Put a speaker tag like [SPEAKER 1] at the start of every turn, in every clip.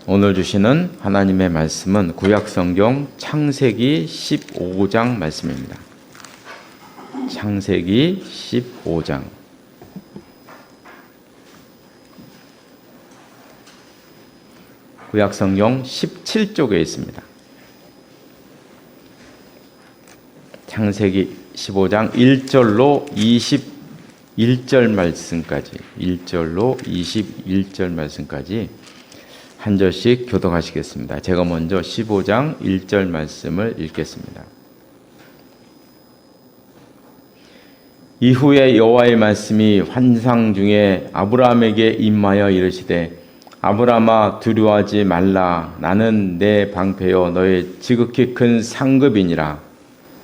[SPEAKER 1] 오늘 주시는 하나님의 말씀은 구약성경 창세기 15장 말씀입니다. 창세기 15장. 구약성경 17쪽에 있습니다. 창세기 15장 1절로 21절 말씀까지, 1절로 21절 말씀까지 한 절씩 교독하시겠습니다. 제가 먼저 15장 1절 말씀을 읽겠습니다. 이후에 여호와의 말씀이 환상 중에 아브라함에게 임하여 이르시되 아브라함아 두려워하지 말라. 나는 내 방패여 너의 지극히 큰 상급이니라.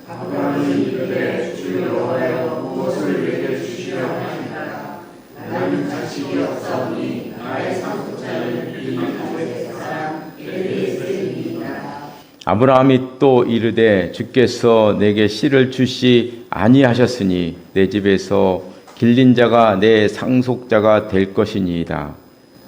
[SPEAKER 2] 아브라함이 이르되 주 여호와여 무엇을 내게 주시려 하시나이까. 나는 자식이 없사오니 나의 상속자는 이 다윗 사람 엘리에셀이니이다.
[SPEAKER 1] 아브라함이 또 이르되 주께서 내게 씨를 주시 아니하셨으니 내 집에서 길린 자가 내 상속자가 될 것이니이다.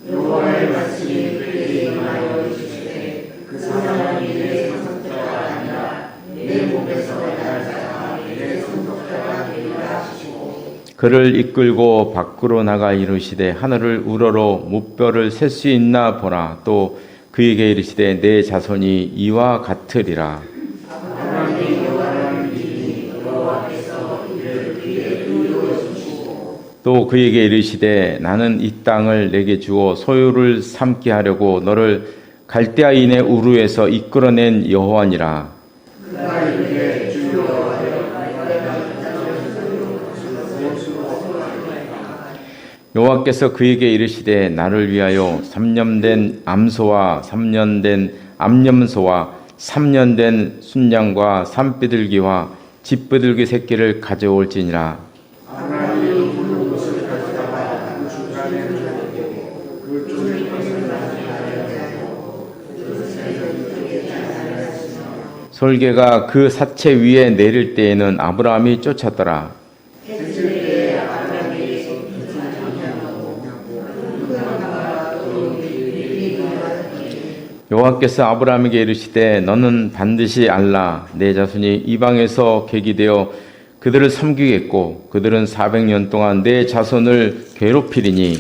[SPEAKER 2] 여호와의 말씀이 그에게 임하여 이르시되 그 사람이 내 상속자가 아니라 내 몸에서 날 자가 내 상속자가 되리라 하시고
[SPEAKER 1] 그를 이끌고 밖으로 나가 이르시되 하늘을 우러러 무뼈를 셀 수 있나 보라. 또 그에게 이르시되 내 자손이 이와 같으리라.
[SPEAKER 2] 아브라함이 여호와를 믿으니 여호와께서 이를 그에게 이루어 주시고
[SPEAKER 1] 또 그에게 이르시되 나는 이 땅을 내게 주어 소유를 삼게 하려고 너를 갈대아인의 우르에서 이끌어낸 여호와니라.
[SPEAKER 2] 그가 이르되 주 여호와여
[SPEAKER 1] 여호와께서 그에게 이르시되 나를 위하여 3년 된 암소와 3년 된 암염소와 3년 된 순양과 산비둘기와 집비둘기 새끼를 가져올지니라.
[SPEAKER 2] 아브라함이 굵은 옷을 가져다가 그 중간에 놓고 그 쫄린 것을 나누고
[SPEAKER 1] 솔개가 그 사체 위에 내릴 때에는 아브라함이 쫓았더라. 여호와께서 아브라함에게 이르시되 너는 반드시 알라. 내 자손이 이방에서 객이 되어 그들을 섬기겠고 그들은 400년 동안 내 자손을 괴롭히리니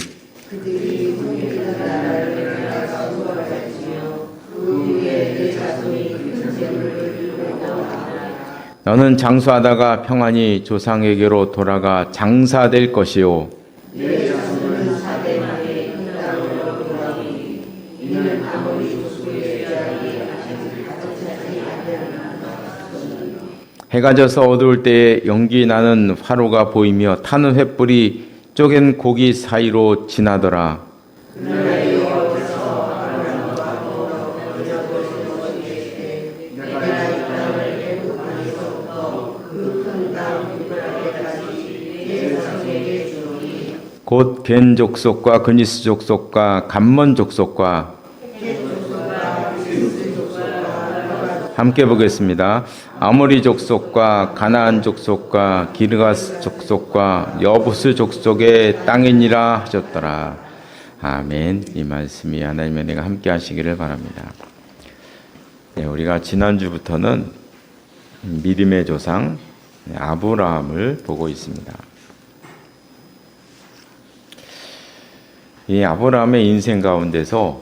[SPEAKER 1] 너는 장수하다가 평안히 조상에게로 돌아가 장사될 것이요 해가 져서 어두울 때에 연기 나는 화로가 보이며 타는 횃불이 쪼갠 고기 사이로 지나더라. 곧 겐 족속과 그니스 족속과 감몬 족속과 함께 보겠습니다. 아모리 족속과 가나안 족속과 기르가스 족속과 여부스 족속의 땅이니라 하셨더라. 아멘. 이 말씀이 하나님의 은혜가 함께 하시기를 바랍니다. 네, 우리가 지난주부터는 믿음의 조상 아브라함을 보고 있습니다. 이 아브라함의 인생 가운데서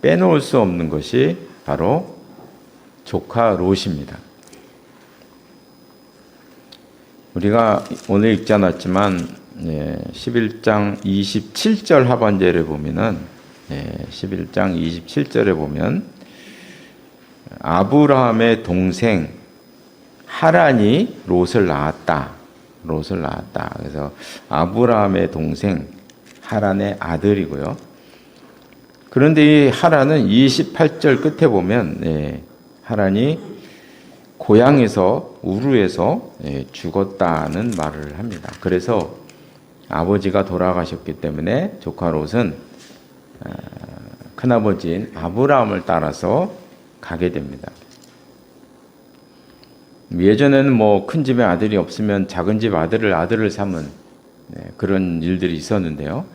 [SPEAKER 1] 빼놓을 수 없는 것이 바로 조카 롯입니다. 우리가 오늘 읽지 않았지만 11장 27절 하반절에 보면은 11장 27절에 보면 아브라함의 동생 하란이 롯을 낳았다. 그래서 아브라함의 동생 하란의 아들이고요. 그런데 이 하란은 28절 끝에 보면 하란이 고향에서 우르에서 죽었다는 말을 합니다. 그래서 아버지가 돌아가셨기 때문에 조카 롯은 큰아버지인 아브라함을 따라서 가게 됩니다. 예전에는 뭐 큰 집에 아들이 없으면 작은 집 아들을 삼은 그런 일들이 있었는데요.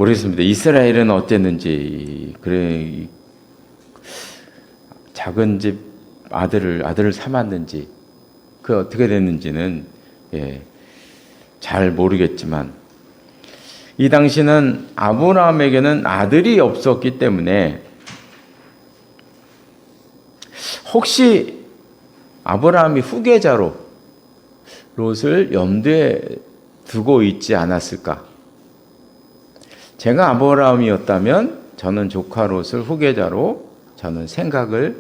[SPEAKER 1] 모르겠습니다. 이스라엘은 어땠는지. 그래, 작은 집 아들을 삼았는지, 그 어떻게 됐는지는 잘 모르겠지만, 이 당시는 아브라함에게는 아들이 없었기 때문에 혹시 아브라함이 후계자로 롯을 염두에 두고 있지 않았을까? 제가 아브라함이었다면 저는 조카 롯을 후계자로 저는 생각을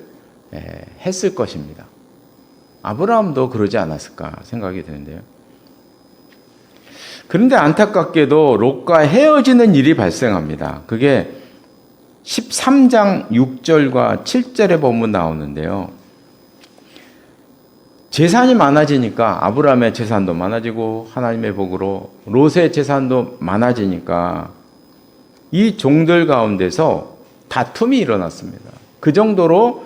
[SPEAKER 1] 했을 것입니다. 아브라함도 그러지 않았을까 생각이 드는데요. 그런데 안타깝게도 롯과 헤어지는 일이 발생합니다. 그게 13장 6절과 7절에 보면 나오는데요. 재산이 많아지니까 아브라함의 재산도 많아지고 하나님의 복으로 롯의 재산도 많아지니까 이 종들 가운데서 다툼이 일어났습니다. 그 정도로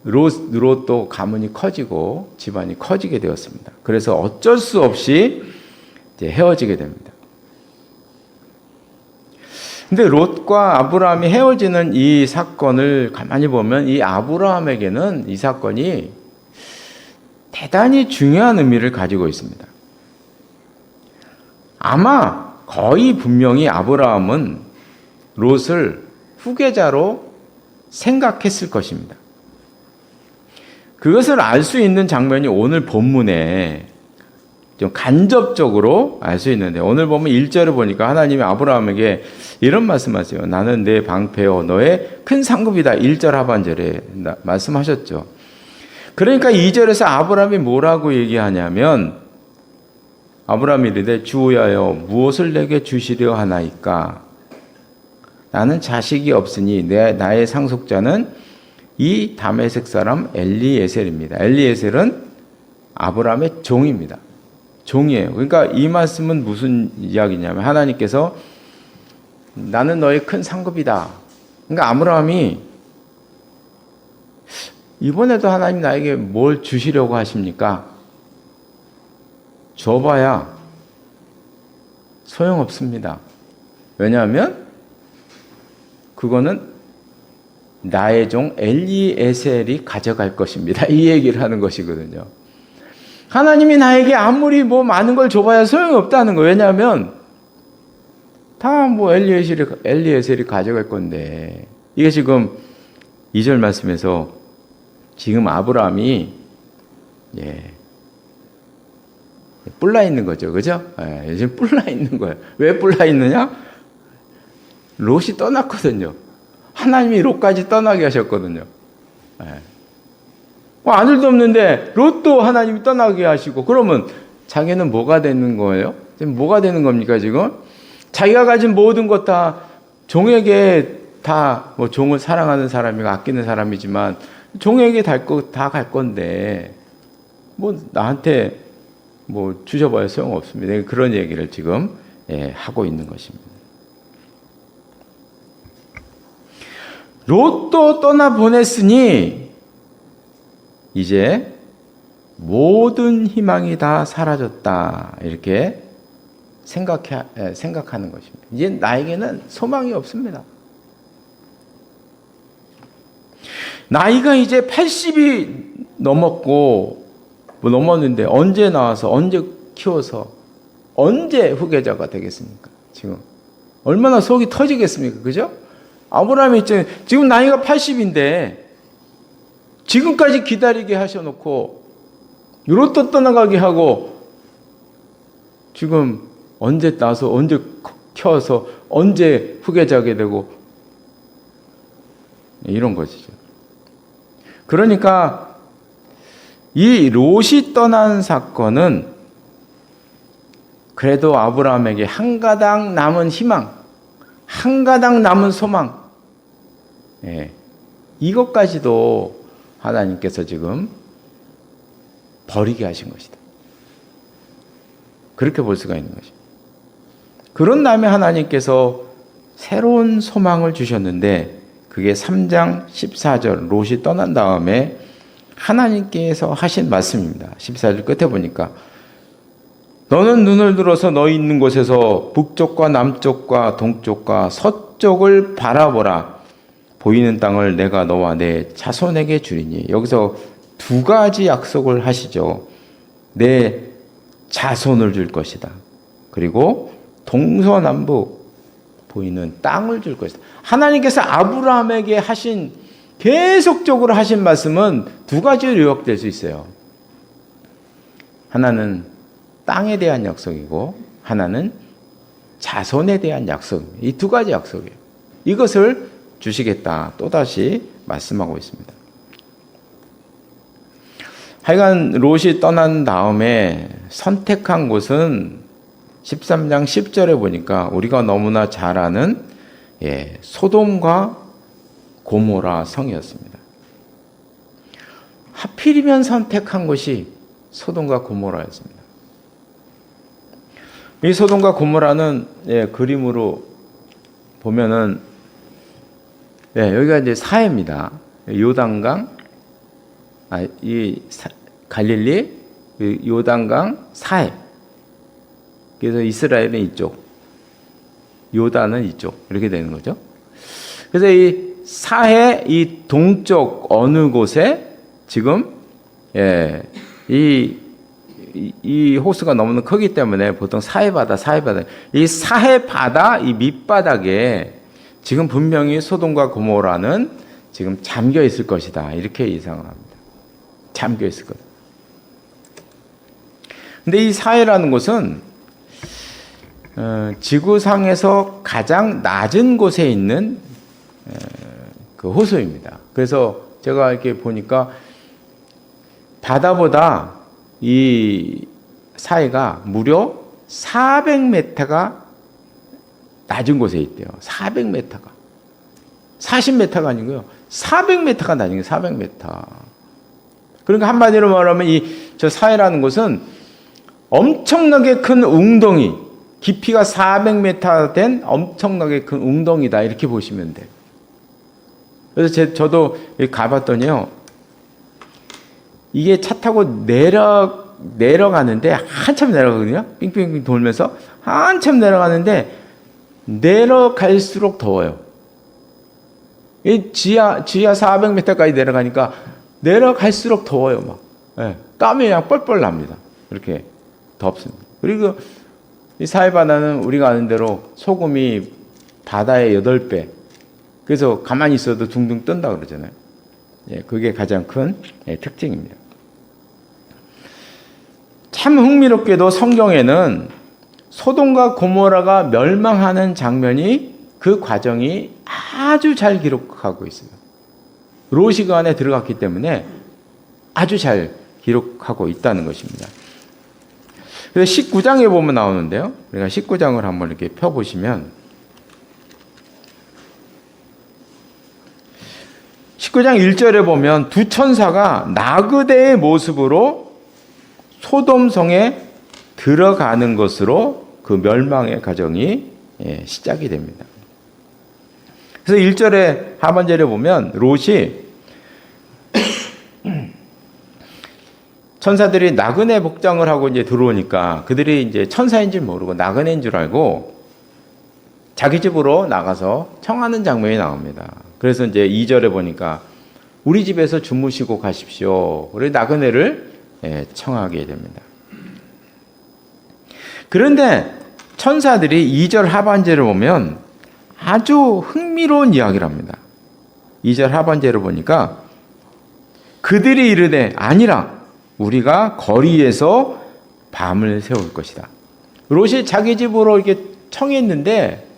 [SPEAKER 1] 롯도 가문이 커지고 집안이 커지게 되었습니다. 그래서 어쩔 수 없이 이제 헤어지게 됩니다. 근데 롯과 아브라함이 헤어지는 이 사건을 가만히 보면 이 아브라함에게는 이 사건이 대단히 중요한 의미를 가지고 있습니다. 아마 거의 분명히 아브라함은 롯을 후계자로 생각했을 것입니다. 그것을 알 수 있는 장면이 오늘 본문에 좀 간접적으로 알 수 있는데, 오늘 보면 1절을 보니까 하나님이 아브라함에게 이런 말씀하세요. 나는 내 방패요 너의 큰 상급이다. 1절 하반절에 말씀하셨죠. 그러니까 2절에서 아브라함이 뭐라고 얘기하냐면, 아브라함이 이르되 주야여 무엇을 내게 주시려 하나이까? 나는 자식이 없으니 나의 상속자는 이 다메섹 사람 엘리에셀입니다. 엘리에셀은 아브라함의 종입니다. 종이에요. 그러니까 이 말씀은 무슨 이야기냐면, 하나님께서 나는 너의 큰 상급이다. 그러니까 아브라함이 이번에도 하나님 나에게 뭘 주시려고 하십니까? 줘봐야 소용없습니다. 왜냐하면 그거는 나의 종 엘리에셀이 가져갈 것입니다. 이 얘기를 하는 것이거든요. 하나님이 나에게 아무리 뭐 많은 걸 줘봐야 소용이 없다는 거예요. 왜냐하면 다 뭐 엘리에셀이 가져갈 건데, 이게 지금 2절 말씀에서 지금 아브라함이 뿔나 있는 거죠. 그죠? 지금 뿔나 있는 거예요. 왜 뿔나 있느냐? 롯이 떠났거든요. 하나님이 롯까지 떠나게 하셨거든요. 아들도 없는데 롯도 하나님이 떠나게 하시고, 그러면 자기는 뭐가 되는 거예요? 지금 뭐가 되는 겁니까, 지금? 자기가 가진 모든 것 다 종에게 다, 뭐 종을 사랑하는 사람이고 아끼는 사람이지만 종에게 다 갈 건데, 뭐 나한테 뭐 주셔봐야 소용없습니다. 그런 얘기를 지금 하고 있는 것입니다. 롯도 떠나보냈으니 이제 모든 희망이 다 사라졌다, 이렇게 생각하는 것입니다. 이제 나에게는 소망이 없습니다. 나이가 이제 80이 넘었고, 넘었는데 언제 나와서 언제 키워서 언제 후계자가 되겠습니까? 지금 얼마나 속이 터지겠습니까? 그죠? 아브라함이 있잖아요. 지금 나이가 80인데 지금까지 기다리게 하셔놓고 롯도 떠나가게 하고, 지금 언제 나서 언제 키워서 언제 후계자게 되고, 이런 것이죠. 그러니까 이 롯이 떠난 사건은 그래도 아브라함에게 한 가닥 남은 희망, 한 가닥 남은 소망, 이것까지도 하나님께서 지금 버리게 하신 것이다. 그렇게 볼 수가 있는 것입니다. 그런 다음에 하나님께서 새로운 소망을 주셨는데, 그게 3장 14절 롯이 떠난 다음에 하나님께서 하신 말씀입니다. 14절 끝에 보니까 너는 눈을 들어서 너희 있는 곳에서 북쪽과 남쪽과 동쪽과 서쪽을 바라보라. 보이는 땅을 내가 너와 내 자손에게 주리니. 여기서 두 가지 약속을 하시죠. 내 자손을 줄 것이다. 그리고 동서남북 보이는 땅을 줄 것이다. 하나님께서 아브라함에게 계속적으로 하신 말씀은 두 가지로 요약될 수 있어요. 하나는 땅에 대한 약속이고 하나는 자손에 대한 약속. 이 두 가지 약속이에요. 이것을 주시겠다. 또다시 말씀하고 있습니다. 하여간 롯이 떠난 다음에 선택한 곳은 13장 10절에 보니까 우리가 너무나 잘 아는 소돔과 고모라 성이었습니다. 하필이면 선택한 곳이 소돔과 고모라였습니다. 이 소돔과 고모라는 그림으로 보면은 여기가 이제 사해입니다. 요단강, 갈릴리 요단강 사해. 그래서 이스라엘은 이쪽, 요단은 이쪽 이렇게 되는 거죠. 그래서 이 사해 이 동쪽 어느 곳에 지금 이 호수가 너무 크기 때문에 보통 사해바다 이 사해바다 이 밑바닥에 지금 분명히 소돔과 고모라는 지금 잠겨 있을 것이다. 이렇게 예상을 합니다. 잠겨 있을 것. 근데 이 사해라는 곳은 지구상에서 가장 낮은 곳에 있는 그 호수입니다. 그래서 제가 이렇게 보니까 바다보다 이 사해가 무려 400m가 낮은 곳에 있대요. 400m가. 40m가 아니고요. 400m가 낮은 거예요. 400m. 그러니까 한마디로 말하면 저 사해라는 곳은 엄청나게 큰 웅덩이, 깊이가 400m 된 엄청나게 큰 웅덩이다. 이렇게 보시면 돼요. 그래서 저도 가봤더니요. 이게 차 타고 내려가는데 한참 내려가거든요. 빙빙빙 돌면서 한참 내려가는데 내려갈수록 더워요. 이 지하 400m까지 내려가니까 내려갈수록 더워요. 막 땀이 그냥 뻘뻘 납니다. 이렇게 덥습니다. 그리고 이 사해바다는 우리가 아는 대로 소금이 바다의 8배. 그래서 가만히 있어도 둥둥 뜬다 그러잖아요. 그게 가장 큰 특징입니다. 참 흥미롭게도 성경에는 소돔과 고모라가 멸망하는 장면이 그 과정이 아주 잘 기록하고 있어요. 롯이 그 안에 들어갔기 때문에 아주 잘 기록하고 있다는 것입니다. 그래서 19장에 보면 나오는데요. 우리가 19장을 한번 이렇게 펴보시면 19장 1절에 보면 두 천사가 나그네의 모습으로 소돔성에 들어가는 것으로 그 멸망의 과정이 시작이 됩니다. 그래서 1절에 하반절에 보면 롯이 천사들이 나그네 복장을 하고 이제 들어오니까 그들이 이제 천사인 줄 모르고 나그네인 줄 알고 자기 집으로 나가서 청하는 장면이 나옵니다. 그래서 이제 2절에 보니까 우리 집에서 주무시고 가십시오. 우리 나그네를 청하게 됩니다. 그런데 천사들이 2절 하반절을 보면 아주 흥미로운 이야기를 합니다. 2절 하반절을 보니까 그들이 이르되 아니라 우리가 거리에서 밤을 세울 것이다. 롯이 자기 집으로 이렇게 청했는데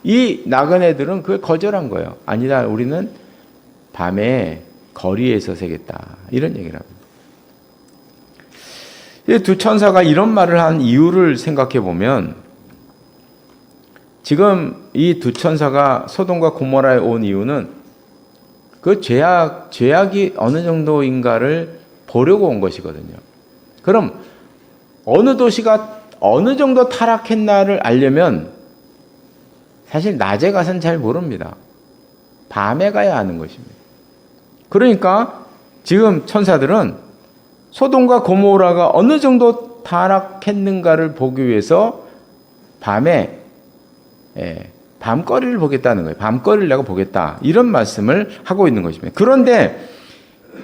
[SPEAKER 1] 이 나그네들은 그걸 거절한 거예요. 아니다, 우리는 밤에 거리에서 새겠다. 이런 얘기를 합니다. 이 두 천사가 이런 말을 한 이유를 생각해 보면 지금 이 두 천사가 소돔과 고모라에 온 이유는 그 죄악이 어느 정도인가를 보려고 온 것이거든요. 그럼 어느 도시가 어느 정도 타락했나를 알려면 사실 낮에 가서는 잘 모릅니다. 밤에 가야 하는 것입니다. 그러니까 지금 천사들은 소돔과 고모라가 어느 정도 어디로 타락했는가를 보기 위해서 밤에 밤거리를 보겠다는 거예요. 밤거리를 내가 보겠다. 이런 말씀을 하고 있는 것입니다. 그런데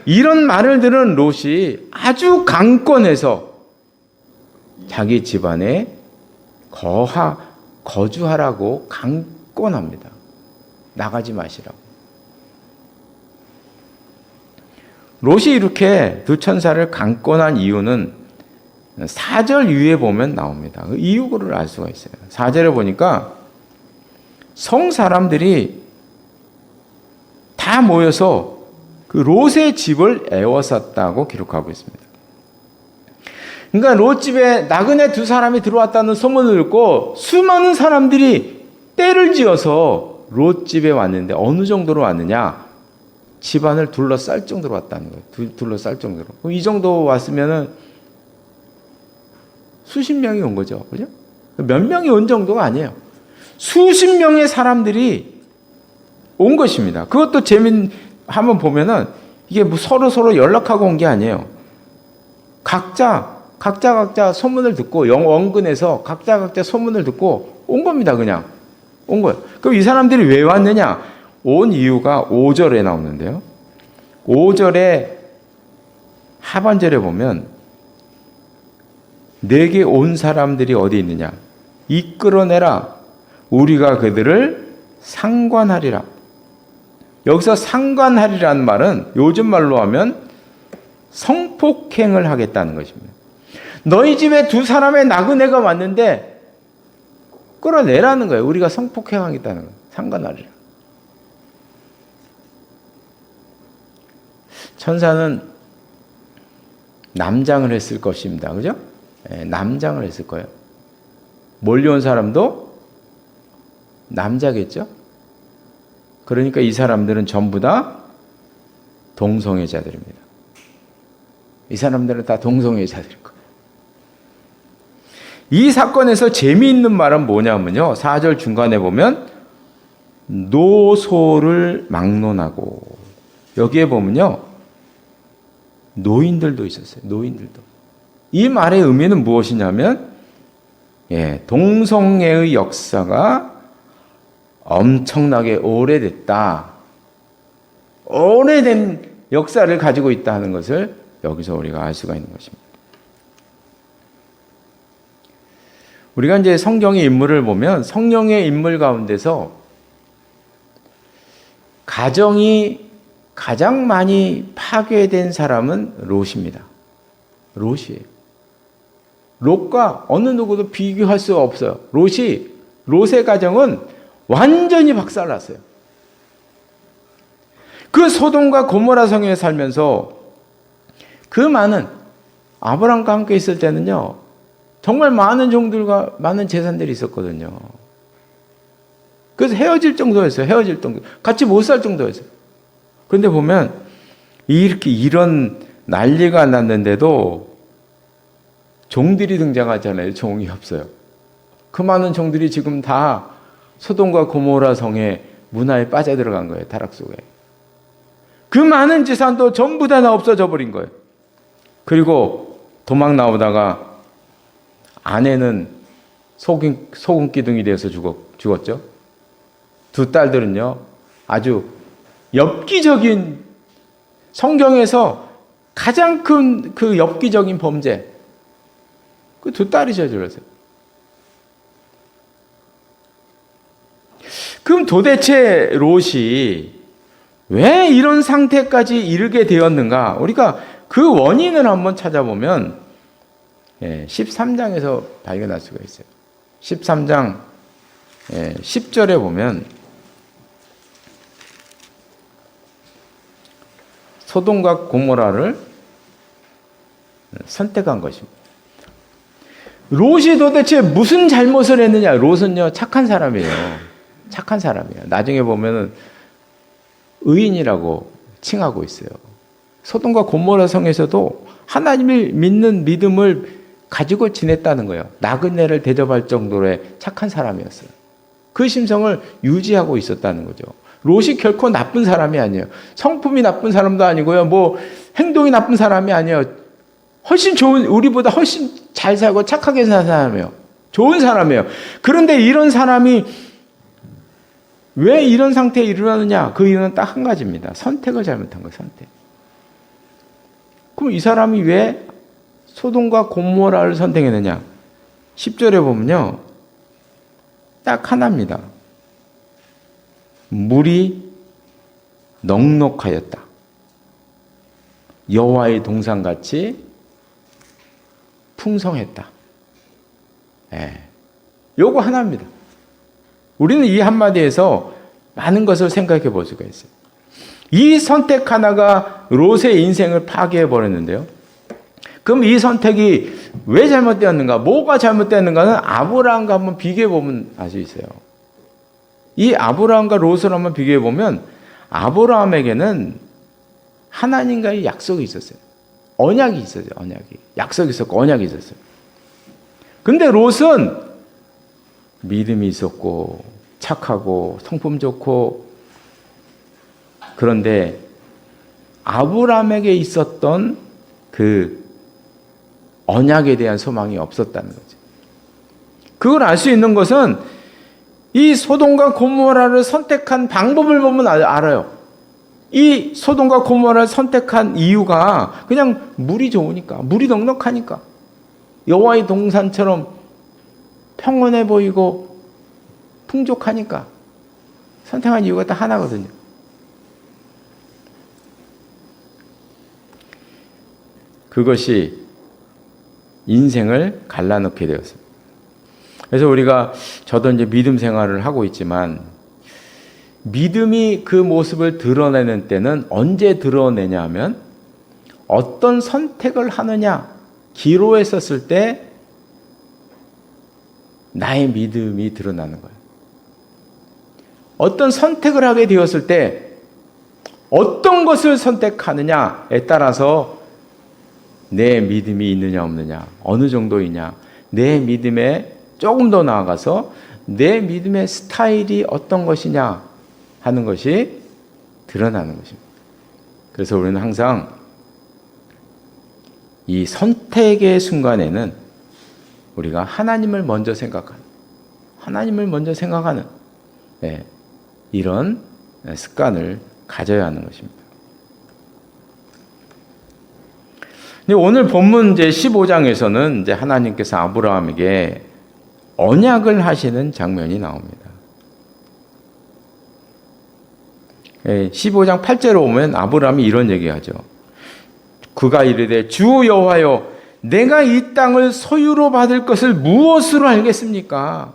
[SPEAKER 1] 이런 말을 들은 롯이 아주 강권해서 자기 집안에 거주하라고 강권합니다. 나가지 마시라고. 롯이 이렇게 두 천사를 강권한 이유는 4절 위에 보면 나옵니다. 그 이유를 알 수가 있어요. 4절에 보니까 성 사람들이 다 모여서 그 롯의 집을 에워쌌다고 기록하고 있습니다. 그러니까 롯 집에 나그네 두 사람이 들어왔다는 소문을 듣고 수많은 사람들이 떼를 지어서 롯 집에 왔는데 어느 정도로 왔느냐? 집안을 둘러쌀 정도로 왔다는 거예요. 둘러쌀 정도로. 이 정도 왔으면은 수십 명이 온 거죠. 그죠? 몇 명이 온 정도가 아니에요. 수십 명의 사람들이 온 것입니다. 그것도 한번 보면은 이게 뭐 서로 연락하고 온 게 아니에요. 각자 소문을 듣고 원근에서 각자 소문을 듣고 온 겁니다. 그냥 온 거예요. 그럼 이 사람들이 왜 왔느냐? 온 이유가 5절에 나오는데요. 5절에 하반절에 보면 내게 온 사람들이 어디 있느냐? 이끌어내라. 우리가 그들을 상관하리라. 여기서 상관하리라는 말은 요즘 말로 하면 성폭행을 하겠다는 것입니다. 너희 집에 두 사람의 나그네가 왔는데 끌어내라는 거예요. 우리가 성폭행하겠다는 거예요. 상관하리라. 천사는 남장을 했을 것입니다. 그죠? 남장을 했을 거예요. 몰려온 사람도 남자겠죠? 그러니까 이 사람들은 전부 다 동성애자들입니다. 이 사람들은 다 동성애자들일 거예요. 이 사건에서 재미있는 말은 뭐냐면요. 4절 중간에 보면 노소를 막론하고 여기에 보면요. 노인들도 있었어요. 노인들도. 이 말의 의미는 무엇이냐면 동성애의 역사가 엄청나게 오래됐다. 오래된 역사를 가지고 있다 하는 것을 여기서 우리가 알 수가 있는 것입니다. 우리가 이제 성경의 인물을 보면 성령의 인물 가운데서 가정이 가장 많이 파괴된 사람은 롯입니다. 롯이에요. 롯과 어느 누구도 비교할 수가 없어요. 롯의 가정은 완전히 박살났어요. 그 소돔과 고모라 성에 살면서 그 많은 아브람과 함께 있을 때는요. 정말 많은 종들과 많은 재산들이 있었거든요. 그래서 헤어질 정도였어요. 헤어질 정도. 같이 못 살 정도였어요. 그런데 보면 이런 난리가 났는데도 종들이 등장하잖아요. 종이 없어요. 그 많은 종들이 지금 다 소돔과 고모라 성의 문화에 빠져들어간 거예요. 타락 속에. 그 많은 재산도 전부 다 없어져 버린 거예요. 그리고 도망 나오다가 아내는 소금 기둥이 되어서 죽었죠. 두 딸들은요. 아주 엽기적인 성경에서 가장 큰 그 엽기적인 범죄. 그 두 딸이 저질렀어요. 그럼 도대체 롯이 왜 이런 상태까지 이르게 되었는가? 우리가 그 원인을 한번 찾아보면 13장에서 발견할 수가 있어요. 13장 10절에 보면 소돔과 고모라를 선택한 것입니다. 롯이 도대체 무슨 잘못을 했느냐? 롯은요 착한 사람이에요. 착한 사람이에요. 나중에 보면은 의인이라고 칭하고 있어요. 소돔과 고모라 성에서도 하나님을 믿는 믿음을 가지고 지냈다는 거예요. 나그네를 대접할 정도의 착한 사람이었어요. 그 심성을 유지하고 있었다는 거죠. 롯이 결코 나쁜 사람이 아니에요. 성품이 나쁜 사람도 아니고요. 뭐 행동이 나쁜 사람이 아니에요. 훨씬 좋은, 우리보다 훨씬 잘 살고 착하게 사는 사람이에요. 좋은 사람이에요. 그런데 이런 사람이 왜 이런 상태에 이르렀느냐? 그 이유는 딱 한 가지입니다. 선택을 잘못한 거예요. 선택. 그럼 이 사람이 왜 소돔과 고모라를 선택했느냐? 10절에 보면요. 딱 하나입니다. 물이 넉넉하였다. 여호와의 동산같이 풍성했다. 예. 요거 하나입니다. 우리는 이 한마디에서 많은 것을 생각해 볼 수가 있어요. 이 선택 하나가 롯의 인생을 파괴해 버렸는데요. 그럼 이 선택이 왜 잘못되었는가? 뭐가 잘못되었는가는 아브라함과 한번 비교해 보면 알 수 있어요. 이 아브라함과 롯을 한번 비교해 보면 아브라함에게는 하나님과의 약속이 있었어요. 언약이 있었어요. 언약이. 약속이 있었고 언약이 있었어요. 근데 롯은 믿음이 있었고 착하고 성품 좋고, 그런데 아브라함에게 있었던 그 언약에 대한 소망이 없었다는 거죠. 그걸 알 수 있는 것은 이 소돔과 고모라를 선택한 방법을 보면 알아요. 이 소돔과 고모라를 선택한 이유가 그냥 물이 좋으니까, 물이 넉넉하니까, 여호와의 동산처럼 평온해 보이고 풍족하니까 선택한 이유가 딱 하나거든요. 그것이 인생을 갈라놓게 되었습니다. 그래서 우리가, 저도 이제 믿음 생활을 하고 있지만, 믿음이 그 모습을 드러내는 때는 언제 드러내냐 하면, 어떤 선택을 하느냐, 기로했었을 때 나의 믿음이 드러나는 거예요. 어떤 선택을 하게 되었을 때 어떤 것을 선택하느냐에 따라서 내 믿음이 있느냐 없느냐, 어느 정도이냐, 내 믿음에 조금 더 나아가서 내 믿음의 스타일이 어떤 것이냐 하는 것이 드러나는 것입니다. 그래서 우리는 항상 이 선택의 순간에는 우리가 하나님을 먼저 생각하는, 이런 습관을 가져야 하는 것입니다. 근데 오늘 본문 이제 15장에서는 이제 하나님께서 아브라함에게 언약을 하시는 장면이 나옵니다. 15장 8절에 오면 아브라함이 이런 얘기하죠. 그가 이르되 주 여호와여, 내가 이 땅을 소유로 받을 것을 무엇으로 알겠습니까?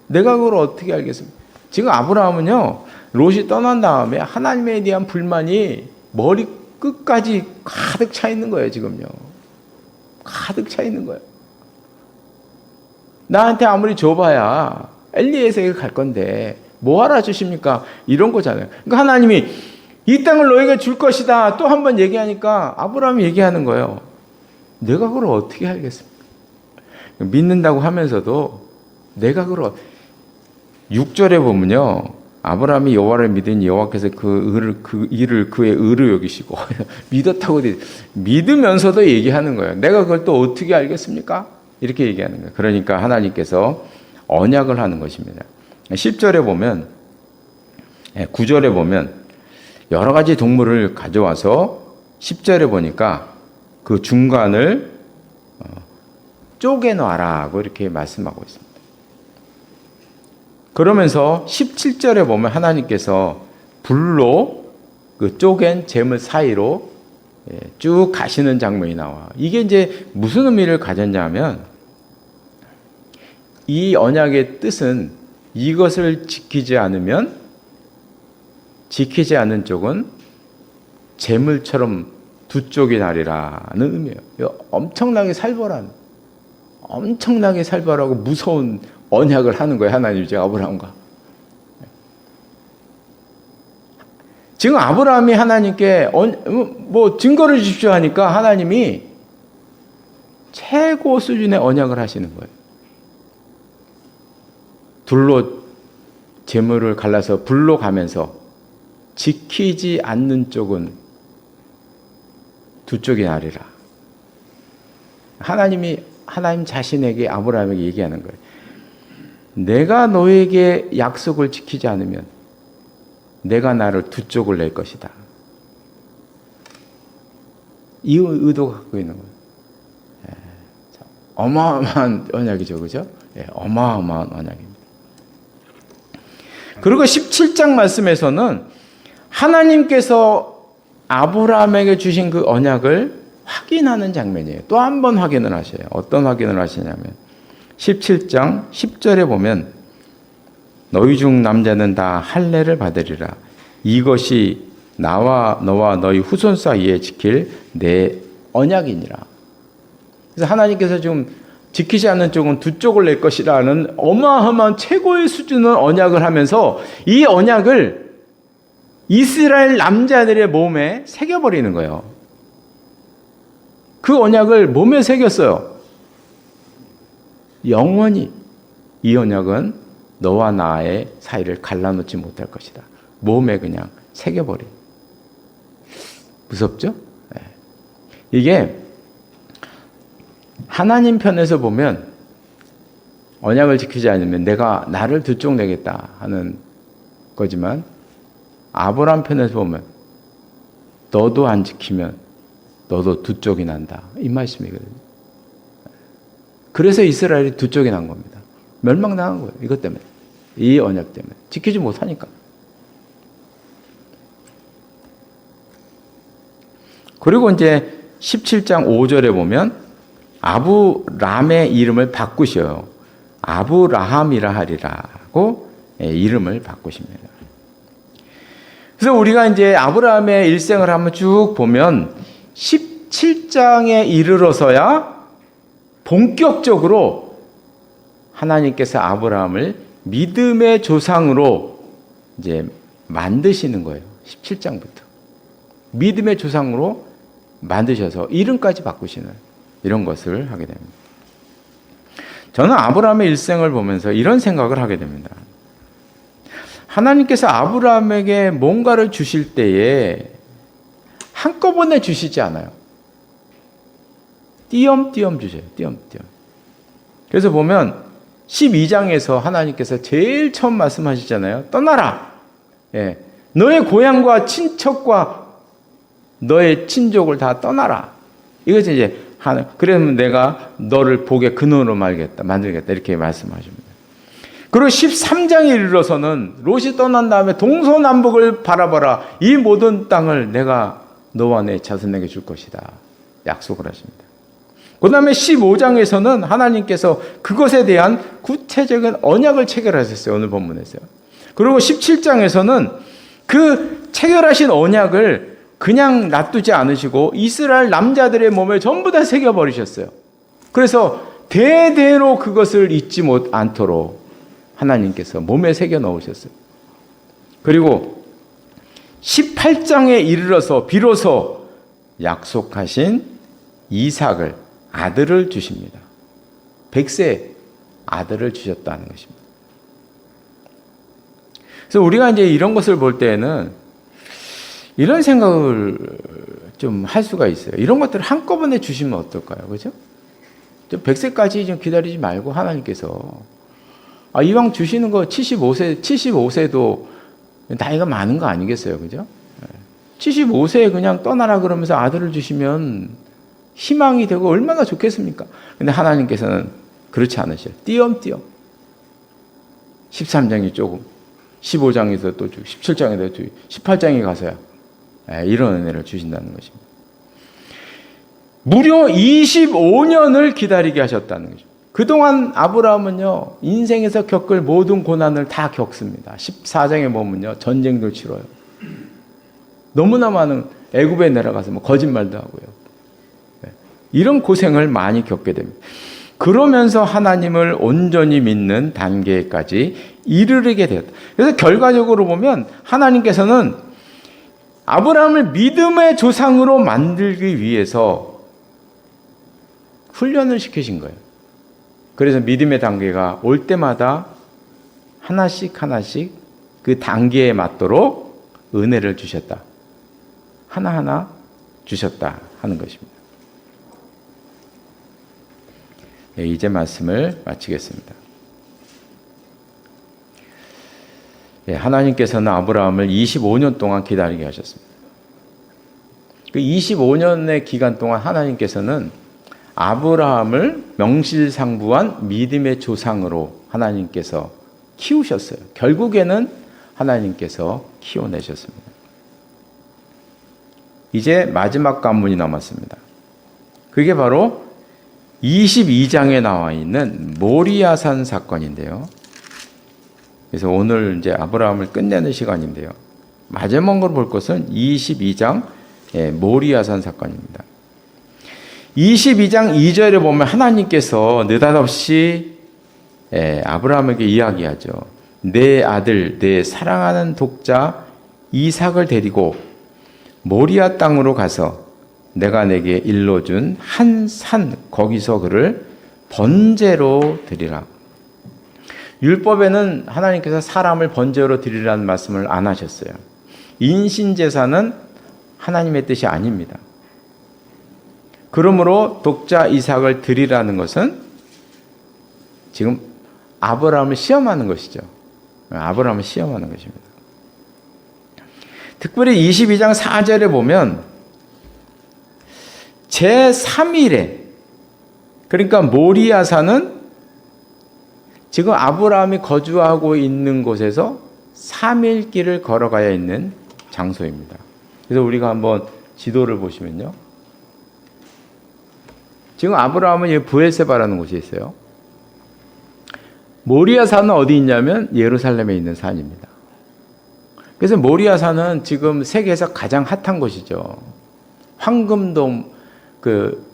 [SPEAKER 1] 내가 그걸 어떻게 알겠습니까? 지금 아브라함은요, 롯이 떠난 다음에 하나님에 대한 불만이 머리 끝까지 가득 차 있는 거예요, 지금요. 가득 차 있는 거예요. 나한테 아무리 줘봐야 엘리에세에 갈 건데 뭐 하라 주십니까? 이런 거잖아요. 그러니까 하나님이 이 땅을 너에게 줄 것이다 또 한 번 얘기하니까 아브라함이 얘기하는 거예요. 내가 그걸 어떻게 알겠습니까? 믿는다고 하면서도 내가 그걸 6절에 보면요, 아브라함이 여호와를 믿으니 여호와께서 그 일을 그의 의로 여기시고 믿었다고 믿으면서도 얘기하는 거예요. 내가 그걸 또 어떻게 알겠습니까? 이렇게 얘기하는 거예요. 그러니까 하나님께서 언약을 하는 것입니다. 10절에 보면, 9절에 보면 여러 가지 동물을 가져와서 10절에 보니까 그 중간을 쪼개놔라고 이렇게 말씀하고 있습니다. 그러면서 17절에 보면 하나님께서 불로 그 쪼갠 재물 사이로 쭉 가시는 장면이 나와. 이게 이제 무슨 의미를 가졌냐면, 이 언약의 뜻은 이것을 지키지 않으면, 지키지 않는 쪽은 재물처럼 두 쪽이 나리라는 의미예요. 엄청나게 살벌하고 무서운 언약을 하는 거예요, 하나님이 아브라함과. 지금 아브라함이 하나님께 뭐 증거를 주십시오 하니까 하나님이 최고 수준의 언약을 하시는 거예요. 둘로 재물을 갈라서 불로 가면서 지키지 않는 쪽은 두 쪽이 나리라. 하나님 자신에게 아브라함에게 얘기하는 거예요. 내가 너에게 약속을 지키지 않으면 내가 나를 두 쪽을 낼 것이다. 이 의도가 갖고 있는 거예요. 어마어마한 언약이죠, 그죠? 어마어마한 언약입니다. 그리고 17장 말씀에서는 하나님께서 아브라함에게 주신 그 언약을 확인하는 장면이에요. 또 한 번 확인을 하셔요. 어떤 확인을 하시냐면 17장 10절에 보면 너희 중 남자는 다 할례를 받으리라. 이것이 나와 너와 너희 후손 사이에 지킬 내 언약이니라. 그래서 하나님께서 지금 지키지 않는 쪽은 두 쪽을 낼 것이라는 어마어마한 최고의 수준의 언약을 하면서 이 언약을 이스라엘 남자들의 몸에 새겨버리는 거예요. 그 언약을 몸에 새겼어요. 영원히 이 언약은 너와 나의 사이를 갈라놓지 못할 것이다. 몸에 그냥 새겨버린. 무섭죠? 네. 이게 하나님 편에서 보면 언약을 지키지 않으면 내가 나를 두 쪽 내겠다 하는 거지만 아브라함 편에서 보면 너도 안 지키면 너도 두 쪽이 난다. 이 말씀이거든요. 그래서 이스라엘이 두 쪽이 난 겁니다. 멸망당한 거예요. 이것 때문에. 이 언약 때문에. 지키지 못하니까. 그리고 이제 17장 5절에 보면 아브람의 이름을 바꾸셔요. 아브라함이라 하리라고 이름을 바꾸십니다. 그래서 우리가 이제 아브라함의 일생을 한번 쭉 보면 17장에 이르러서야 본격적으로 하나님께서 아브라함을 믿음의 조상으로 이제 만드시는 거예요. 17장부터. 믿음의 조상으로 만드셔서 이름까지 바꾸시는 이런 것을 하게 됩니다. 저는 아브라함의 일생을 보면서 이런 생각을 하게 됩니다. 하나님께서 아브라함에게 뭔가를 주실 때에 한꺼번에 주시지 않아요. 띄엄띄엄 주셔요. 띄엄띄엄. 그래서 보면 12장에서 하나님께서 제일 처음 말씀하시잖아요. 떠나라. 너의 고향과 친척과 너의 친족을 다 떠나라. 이것이 이제 그러면 내가 너를 복의 근원으로 만들겠다. 이렇게 말씀하십니다. 그리고 13장에 이르러서는 롯이 떠난 다음에 동서남북을 바라봐라. 이 모든 땅을 내가 너와 내 자손에게 줄 것이다. 약속을 하십니다. 그 다음에 15장에서는 하나님께서 그것에 대한 구체적인 언약을 체결하셨어요. 오늘 본문에서요. 그리고 17장에서는 그 체결하신 언약을 그냥 놔두지 않으시고 이스라엘 남자들의 몸에 전부 다 새겨버리셨어요. 그래서 대대로 그것을 잊지 않도록 하나님께서 몸에 새겨 넣으셨어요. 그리고 18장에 이르러서 비로소 약속하신 이삭을 아들을 주십니다. 100세 아들을 주셨다는 것입니다. 그래서 우리가 이제 이런 것을 볼 때에는 이런 생각을 좀 할 수가 있어요. 이런 것들을 한꺼번에 주시면 어떨까요? 그죠? 좀 100세까지 좀 기다리지 말고 하나님께서 이왕 주시는 거 75세도 나이가 많은 거 아니겠어요? 그죠? 75세에 그냥 떠나라 그러면서 아들을 주시면 희망이 되고 얼마나 좋겠습니까? 근데 하나님께서는 그렇지 않으셔요. 띄엄띄엄. 13장이 조금, 15장에서 또 주고, 17장에도 주고, 18장에 가서야 이런 은혜를 주신다는 것입니다. 무려 25년을 기다리게 하셨다는 거죠. 그동안 아브라함은요, 인생에서 겪을 모든 고난을 다 겪습니다. 14장에 보면요, 전쟁도 치러요. 너무나 많은 애굽에 내려가서 거짓말도 하고요. 이런 고생을 많이 겪게 됩니다. 그러면서 하나님을 온전히 믿는 단계까지 이르게 되었다. 그래서 결과적으로 보면 하나님께서는 아브라함을 믿음의 조상으로 만들기 위해서 훈련을 시키신 거예요. 그래서 믿음의 단계가 올 때마다 하나씩 그 단계에 맞도록 은혜를 주셨다. 하나하나 주셨다 하는 것입니다. 이제 말씀을 마치겠습니다. 하나님께서는 아브라함을 25년 동안 기다리게 하셨습니다. 그 25년의 기간 동안 하나님께서는 아브라함을 명실상부한 믿음의 조상으로 하나님께서 키우셨어요. 결국에는 하나님께서 키워내셨습니다. 이제 마지막 관문이 남았습니다. 그게 바로 22장에 나와 있는 모리아산 사건인데요. 그래서 오늘 이제 아브라함을 끝내는 시간인데요. 마지막으로 볼 것은 22장 모리아산 사건입니다. 22장 2절에 보면 하나님께서 느닷없이 아브라함에게 이야기하죠. 내 아들, 내 사랑하는 독자 이삭을 데리고 모리아 땅으로 가서 내가 내게 일러준 한 산 거기서 그를 번제로 드리라. 율법에는 하나님께서 사람을 번제로 드리라는 말씀을 안 하셨어요. 인신제사는 하나님의 뜻이 아닙니다. 그러므로 독자 이삭을 드리라는 것은 지금 아브라함을 시험하는 것이죠. 아브라함을 시험하는 것입니다. 특별히 22장 4절에 보면 제3일에 그러니까 모리아산은 지금 아브라함이 거주하고 있는 곳에서 3일 길을 걸어가야 있는 장소입니다. 그래서 우리가 한번 지도를 보시면요. 지금 아브라함은 브엘세바라는 곳에 있어요. 모리아산은 어디 있냐면 예루살렘에 있는 산입니다. 그래서 모리아산은 지금 세계에서 가장 핫한 곳이죠. 황금돔 그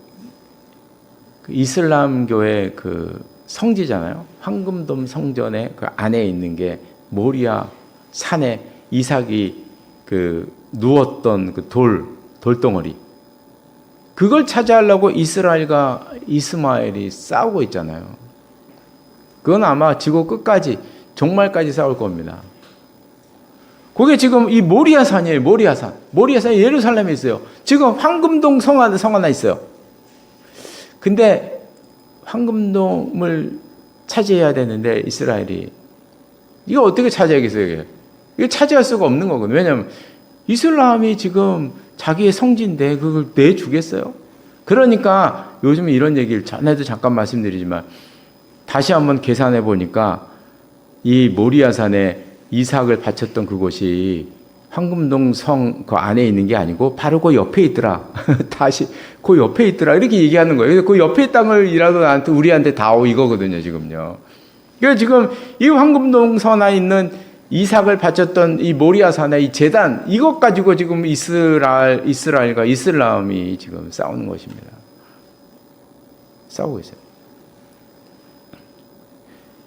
[SPEAKER 1] 이슬람교의 그 성지잖아요. 황금돔 성전의 그 안에 있는 게 모리아 산에 이삭이 그 누웠던 그 돌덩어리. 그걸 차지하려고 이스라엘과 이스마엘이 싸우고 있잖아요. 그건 아마 지구 끝까지 종말까지 싸울 겁니다. 그게 지금 이 모리아산이에요. 모리아산. 모리아산이 예루살렘에 있어요. 지금 황금동 성 하나 있어요. 근데 황금동을 차지해야 되는데 이스라엘이 이거 어떻게 차지하겠어요? 이게 차지할 수가 없는 거거든요. 왜냐하면 이슬람이 지금 자기의 성지인데 그걸 내주겠어요? 그러니까 요즘 이런 얘기를 전에도 잠깐 말씀드리지만 다시 한번 계산해 보니까 이 모리아산에 이삭을 바쳤던 그곳이 황금동 성 그 안에 있는 게 아니고 바로 그 옆에 있더라. 다시 그 옆에 있더라. 이렇게 얘기하는 거예요. 그 옆에 땅을이라도 나한테 우리한테 다오 이거거든요, 지금요. 그러니까 지금 이 황금동 선에 있는 이삭을 바쳤던 이 모리아산의 이 제단 이것 가지고 지금 이스라엘과 이슬람이 지금 싸우는 것입니다. 싸우고 있어요.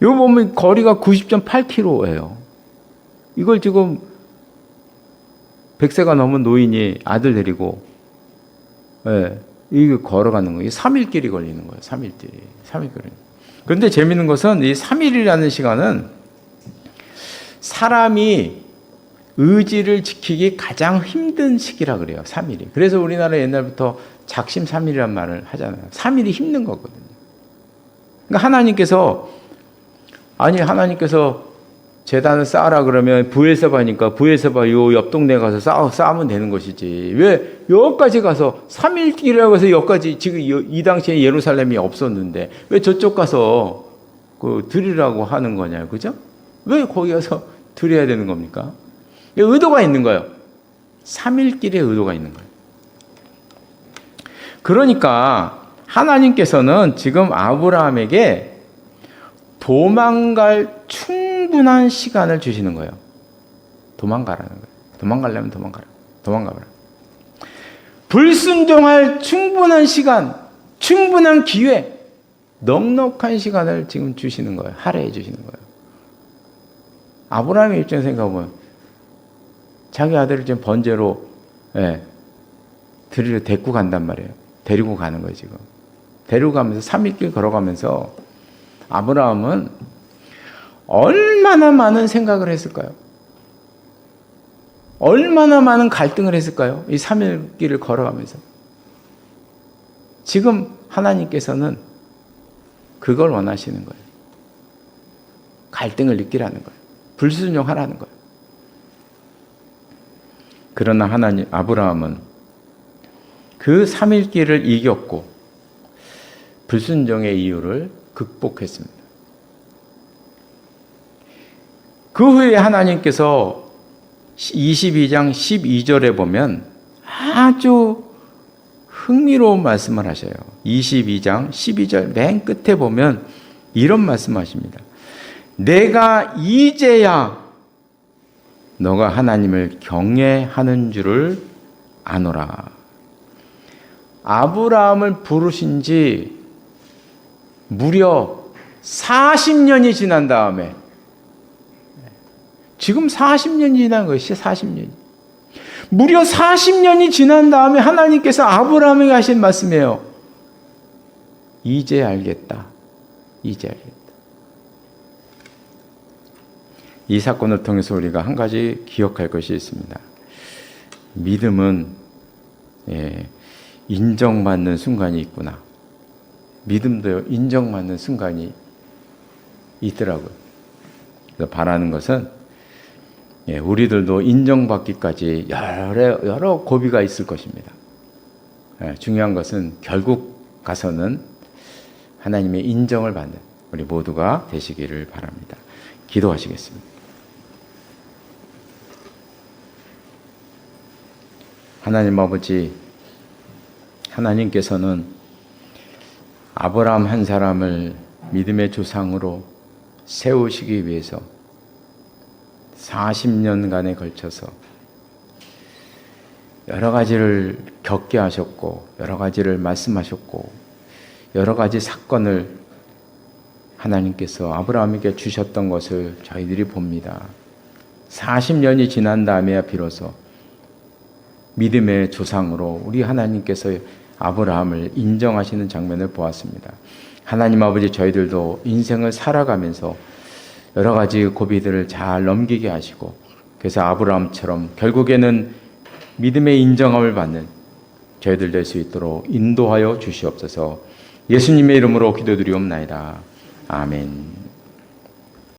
[SPEAKER 1] 이거 보면 거리가 90.8km예요. 이걸 지금 100세가 넘은 노인이 아들 데리고 이거 걸어가는 거예요. 3일길이 걸리는 거예요. 3일길이. 그런데 재밌는 것은 이 3일이라는 시간은 사람이 의지를 지키기 가장 힘든 시기라 그래요. 3일이. 그래서 우리나라 옛날부터 작심 3일이란 말을 하잖아요. 3일이 힘든 거거든요. 그러니까 하나님께서 제단을 쌓으라 그러면 브엘세바니까 브엘세바 요 옆 동네 가서 쌓으면 되는 것이지. 왜 여기까지 가서 3일 길이라고 해서 여기까지 지금 이 당시에 예루살렘이 없었는데 왜 저쪽 가서 그 드리라고 하는 거냐, 그죠? 왜 거기 가서 드려야 되는 겁니까? 의도가 있는 거예요. 3일 길의 의도가 있는 거예요. 그러니까 하나님께서는 지금 아브라함에게 도망갈 충분한 시간을 주시는 거예요. 도망가라는 거예요. 도망가려면 도망가라. 불순종할 충분한 시간, 충분한 기회, 넉넉한 시간을 지금 주시는 거예요. 할애해 주시는 거예요. 아브라함의 입장에서 생각해보면 자기 아들을 지금 번제로 드리러 데리고 간단 말이에요. 데리고 가는 거예요, 지금. 데리고 가면서 3일길 걸어가면서 아브라함은 얼마나 많은 생각을 했을까요? 얼마나 많은 갈등을 했을까요? 이 3일 길을 걸어가면서. 지금 하나님께서는 그걸 원하시는 거예요. 갈등을 느끼라는 거예요. 불순종하라는 거예요. 그러나 하나님, 아브라함은 그 3일길을 이겼고 불순종의 이유를 극복했습니다. 그 후에 하나님께서 22장 12절에 보면 아주 흥미로운 말씀을 하셔요. 22장 12절 맨 끝에 보면 이런 말씀하십니다. 내가 이제야 너가 하나님을 경외하는 줄을 아노라. 아브라함을 부르신 지 무려 40년이 지난 다음에, 지금 40년이 지난 것이 40년이. 무려 40년이 지난 다음에 하나님께서 아브라함에게 하신 말씀이에요. 이제 알겠다. 이제 알겠다. 이 사건을 통해서 우리가 한 가지 기억할 것이 있습니다. 믿음은 인정받는 순간이 있구나. 믿음도 인정받는 순간이 있더라고요. 그래서 바라는 것은 우리들도 인정받기까지 여러 고비가 있을 것입니다. 중요한 것은 결국 가서는 하나님의 인정을 받는 우리 모두가 되시기를 바랍니다. 기도하시겠습니다. 하나님 아버지, 하나님께서는 아브라함 한 사람을 믿음의 조상으로 세우시기 위해서 40년간에 걸쳐서 여러 가지를 겪게 하셨고, 여러 가지를 말씀하셨고, 여러 가지 사건을 하나님께서 아브라함에게 주셨던 것을 저희들이 봅니다. 40년이 지난 다음에야 비로소 믿음의 조상으로 우리 하나님께서 아브라함을 인정하시는 장면을 보았습니다. 하나님 아버지, 저희들도 인생을 살아가면서 여러 가지 고비들을 잘 넘기게 하시고, 그래서 아브라함처럼 결국에는 믿음의 인정함을 받는 저희들 될 수 있도록 인도하여 주시옵소서. 예수님의 이름으로 기도드리옵나이다. 아멘.